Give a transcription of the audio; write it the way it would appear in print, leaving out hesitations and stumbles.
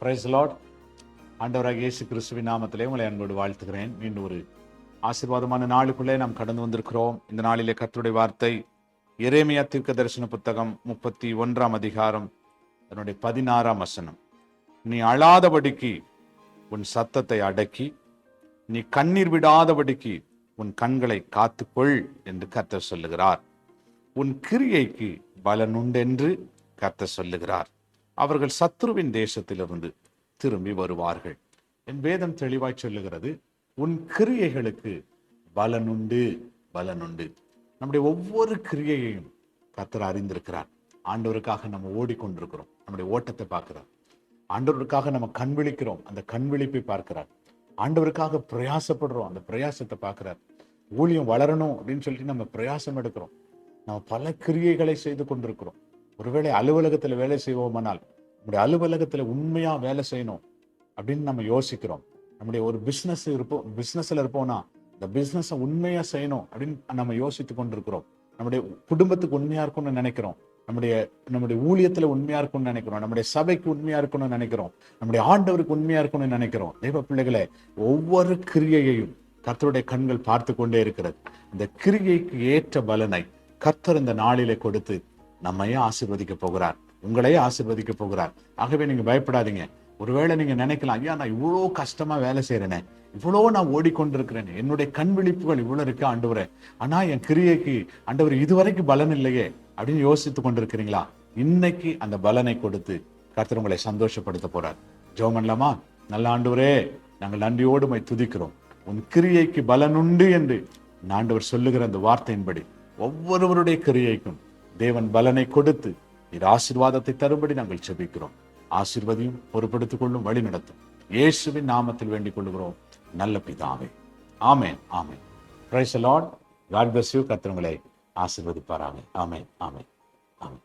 Price Lord. ஆண்டவராகிய இயேசு கிறிஸ்துவின் நாமத்திலே உங்களை அன்போடு வாழ்த்துகிறேன். மீண்டும் ஒரு ஆசீர்வாதமான நாளுக்குள்ளே நாம் கடந்து வந்திருக்கிறோம். இந்த நாளிலே கர்த்தருடைய வார்த்தை எரேமியா தீர்க்கதரிசன புத்தகம் 31 அதிகாரம் அதனுடைய 16 வசனம். நீ அழாதபடிக்கு உன் சத்தத்தை அடக்கி, நீ கண்ணீர் விடாதபடிக்கு உன் கண்களை காத்துக்கொள் என்று கர்த்தர் சொல்லுகிறார். உன் கிரியைக்கு பலன் உண்டென்று கர்த்தர் சொல்லுகிறார். அவர்கள் சத்ருவின் தேசத்திலிருந்து திரும்பி வருவார்கள். என் வேதம் தெளிவாய் சொல்லுகிறது, உன் கிரியைகளுக்கு பலனுண்டு, பலனுண்டு. நம்முடைய ஒவ்வொரு கிரியையையும் கர்த்தர் அறிந்திருக்கிறார். ஆண்டவருக்காக நம்ம ஓடிக்கொண்டிருக்கிறோம், நம்முடைய ஓட்டத்தை பார்க்கிறார். ஆண்டவருக்காக நம்ம கண் விழிக்கிறோம், அந்த கண் விழிப்பை பார்க்கிறார். ஆண்டவருக்காக பிரயாசப்படுறோம், அந்த பிரயாசத்தை பார்க்கிறார். ஊழியம் வளரணும் அப்படின்னு சொல்லிட்டு நம்ம பிரயாசம் எடுக்கிறோம். நம்ம பல கிரியைகளை செய்து கொண்டிருக்கிறோம். ஒருவேளை அலுவலகத்துல வேலை செய்வோமானால், நம்முடைய அலுவலகத்துல உண்மையா வேலை செய்யணும் அப்படின்னு நம்ம யோசிக்கிறோம். நம்முடைய ஒரு பிசினஸ்ல இருப்போம்னா இந்த பிசினஸ் உண்மையா செய்யணும் அப்படின்னு நம்ம யோசித்து கொண்டிருக்கிறோம். நம்முடைய குடும்பத்துக்கு உண்மையா இருக்கும்னு நினைக்கிறோம். நம்முடைய ஊழியத்துல உண்மையா இருக்கும்னு நினைக்கிறோம். நம்முடைய சபைக்கு உண்மையா இருக்கணும்னு நினைக்கிறோம். நம்முடைய ஆண்டவருக்கு உண்மையா இருக்கணும்னு நினைக்கிறோம். தெய்வ பிள்ளைகளே, ஒவ்வொரு கிரியையையும் கர்த்தருடைய கண்கள் பார்த்து கொண்டே இருக்கிறது. இந்த கிரியைக்கு ஏற்ற பலனை கர்த்தர் இந்த நாளிலே கொடுத்து நம்மையே ஆசீர்வதிக்க போகிறார், உங்களையே ஆசீர்வதிக்க போகிறார். ஆகவே நீங்க பயப்படாதீங்க. ஒருவேளை நீங்க நினைக்கலாம், ஐயா நான் இவ்வளோ கஷ்டமா வேலை செய்யறேனே, இவ்வளோ நான் ஓடிக்கொண்டிருக்கிறேன், என்னுடைய கண் விழிப்புகள் இவ்வளவு இருக்கு ஆண்டவரே, ஆனா என் கிரியைக்கு ஆண்டவர் இதுவரைக்கும் பலன் இல்லையே அப்படின்னு யோசித்து கொண்டிருக்கிறீங்களா? இன்னைக்கு அந்த பலனை கொடுத்து கர்த்தர் உங்களை சந்தோஷப்படுத்த போறார். ஜெபம் பண்ணலாமா? நல்ல ஆண்டவரே, நாங்கள் நன்றியோடு உம்மை துதிக்கிறோம். உன் கிரியைக்கு பலன் உண்டு என்று ஆண்டவர் சொல்லுகிற அந்த வார்த்தையின்படி ஒவ்வொருவருடைய கிரியைக்கும் தேவன் பலனை கொடுத்து நீர் ஆசீர்வாதத்தை தரும்படி நாங்கள் ஜெபிக்கிறோம். ஆசீர்வதியும் பொறுப்படுத்திக் கொள்ளும், வழி நடத்தும். இயேசுவின் நாமத்தில் வேண்டிக் கொள்கிறோம் நல்ல பிதாவே. Amen, amen. Praise the Lord. God bless you. கர்த்தர் உங்களை ஆசீர்வதிப்பாராக. ஆமென், ஆமென், ஆமென்.